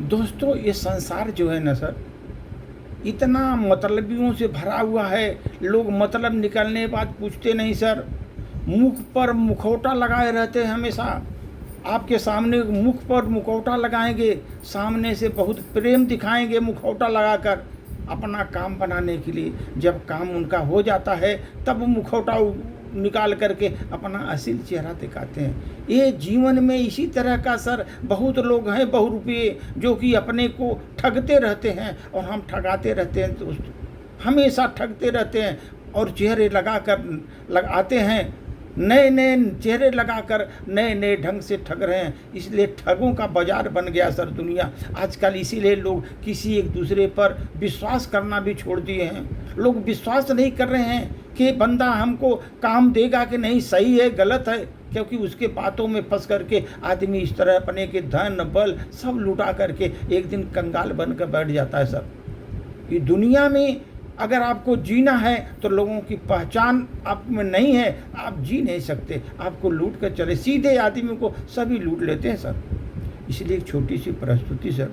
दोस्तों, ये संसार जो है ना सर, इतना मतलबियों से भरा हुआ है। लोग मतलब निकलने के बाद पूछते नहीं सर। मुख पर मुखौटा लगाए रहते हैं हमेशा। आपके सामने मुख पर मुखौटा लगाएंगे, सामने से बहुत प्रेम दिखाएंगे मुखौटा लगाकर अपना काम बनाने के लिए। जब काम उनका हो जाता है तब वो मुखौटा निकाल करके अपना असल चेहरा दिखाते हैं। ये जीवन में इसी तरह का सर बहुत लोग हैं बहुरूपिये, जो कि अपने को ठगते रहते हैं और हम ठगाते रहते हैं दोस्त, हमेशा ठगते रहते हैं और चेहरे लगाते हैं, नए नए चेहरे लगाकर नए नए ढंग से ठग रहे हैं। इसलिए ठगों का बाजार बन गया सर दुनिया आजकल। इसीलिए लोग किसी एक दूसरे पर विश्वास करना भी छोड़ दिए हैं। लोग विश्वास नहीं कर रहे हैं कि बंदा हमको काम देगा कि नहीं, सही है गलत है, क्योंकि उसके बातों में फंस करके आदमी इस तरह अपने के धन बल सब लुटा करके एक दिन कंगाल बनकर बैठ जाता है सर। ये दुनिया में अगर आपको जीना है तो लोगों की पहचान आप में नहीं है, आप जी नहीं सकते। आपको लूट कर चले, सीधे आदमी को सभी लूट लेते हैं सर। इसलिए एक छोटी सी प्रस्तुति सर।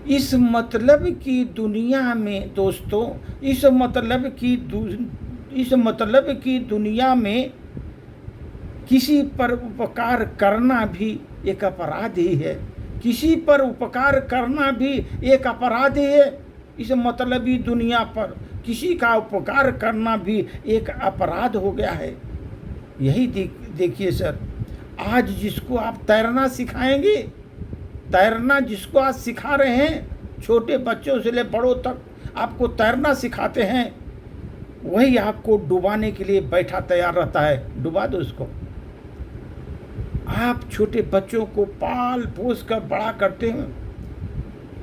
इस मतलब की दुनिया में दोस्तों, इस मतलब की दुनिया में किसी पर उपकार करना भी एक अपराध ही है। किसी पर उपकार करना भी एक अपराध ही है। इस मतलबी दुनिया पर किसी का उपकार करना भी एक अपराध हो गया है। यही देखिए सर, आज जिसको आप तैरना सिखाएंगे, तैरना जिसको आज सिखा रहे हैं, छोटे बच्चों से ले बड़ों तक आपको तैरना सिखाते हैं, वही आपको डुबाने के लिए बैठा तैयार रहता है। डुबा दो उसको। आप छोटे बच्चों को पाल पोस कर बड़ा करते हैं,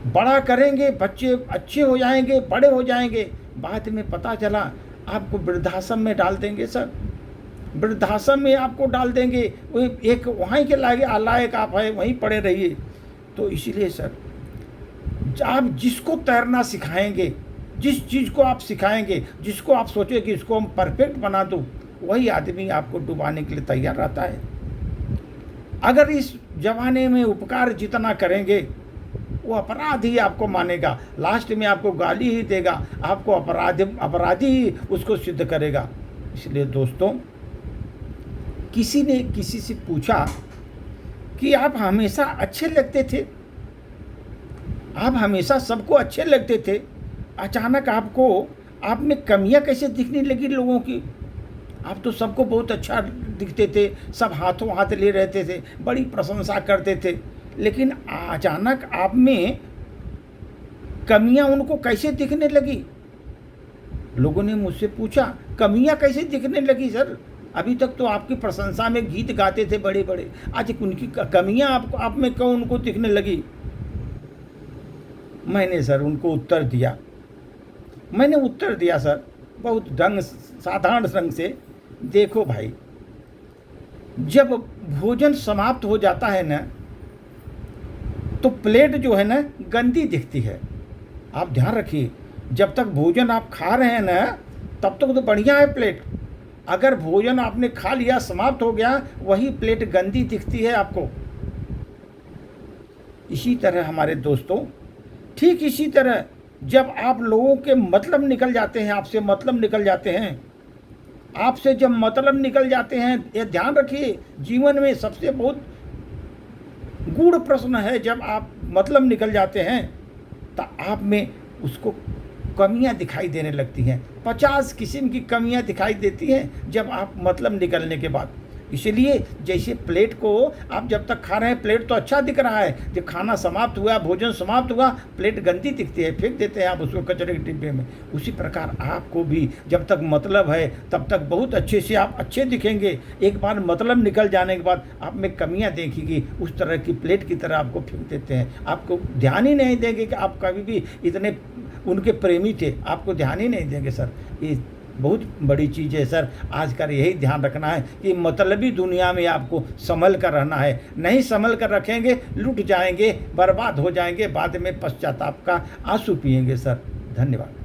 बड़ा करेंगे, बच्चे अच्छे हो जाएंगे, बड़े हो जाएंगे, बाद में पता चला आपको वृद्धाश्रम में डाल देंगे सर। वृद्धाश्रम में आपको डाल देंगे, वो एक वहीं के लायक आप है, वहीं पड़े रहिए। तो इसीलिए सर, आप जिसको तैरना सिखाएंगे, जिस चीज़ को आप सिखाएंगे, जिसको आप सोचे कि इसको हम परफेक्ट बना दूँ, वही आदमी आपको डुबाने के लिए तैयार रहता है। अगर इस जमाने में उपकार जितना करेंगे, वो अपराध ही आपको मानेगा, लास्ट में आपको गाली ही देगा, आपको अपराधी ही उसको सिद्ध करेगा। इसलिए दोस्तों, किसी ने किसी से पूछा कि आप हमेशा अच्छे लगते थे, आप हमेशा सबको अच्छे लगते थे, अचानक आपको आप में कमियां कैसे दिखने लगी लोगों की? आप तो सबको बहुत अच्छा दिखते थे, सब हाथों हाथ ले रहते थे, बड़ी प्रशंसा करते थे, लेकिन अचानक आप में कमियां उनको कैसे दिखने लगी? लोगों ने मुझसे पूछा, कमियां कैसे दिखने लगी सर? अभी तक तो आपकी प्रशंसा में गीत गाते थे बड़े बड़े, आज उनकी कमियां आप में क्यों उनको दिखने लगी? मैंने सर उनको उत्तर दिया सर, बहुत साधारण ढंग से। देखो भाई, जब भोजन समाप्त हो जाता है ना, तो प्लेट जो है ना गंदी दिखती है। आप ध्यान रखिए, जब तक भोजन आप खा रहे हैं ना, तब तक तो बढ़िया है प्लेट। अगर भोजन आपने खा लिया, समाप्त हो गया, वही प्लेट गंदी दिखती है आपको। इसी तरह हमारे दोस्तों, ठीक इसी तरह जब आप लोगों के मतलब निकल जाते हैं, आपसे मतलब निकल जाते हैं, आपसे जब मतलब निकल जाते हैं, ये ध्यान रखिए, जीवन में सबसे बहुत गूढ़ प्रश्न है, जब आप मतलब निकल जाते हैं तो आप में उसको कमियां दिखाई देने लगती हैं। 50 किस्म की कमियां दिखाई देती हैं जब आप मतलब निकलने के बाद। इसलिए जैसे प्लेट को आप जब तक खा रहे हैं, प्लेट तो अच्छा दिख रहा है, जब खाना समाप्त हुआ, भोजन समाप्त हुआ, प्लेट गंदी दिखती है, फेंक देते हैं आप उसको कचरे के डिब्बे में। उसी प्रकार आपको भी जब तक मतलब है तब तक बहुत अच्छे से आप अच्छे दिखेंगे, एक बार मतलब निकल जाने के बाद आप में कमियां देखेंगी, उस तरह की प्लेट की तरह आपको फेंक देते हैं। आपको ध्यान ही नहीं देंगे कि आप कभी भी इतने उनके प्रेमी थे, आपको ध्यान ही नहीं देंगे सर। ये बहुत बड़ी चीज़ है सर। आजकल यही ध्यान रखना है कि मतलबी दुनिया में आपको संभल कर रहना है। नहीं संभल कर रखेंगे, लुट जाएंगे, बर्बाद हो जाएंगे, बाद में पश्चाताप का आंसू पिएंगे सर। धन्यवाद।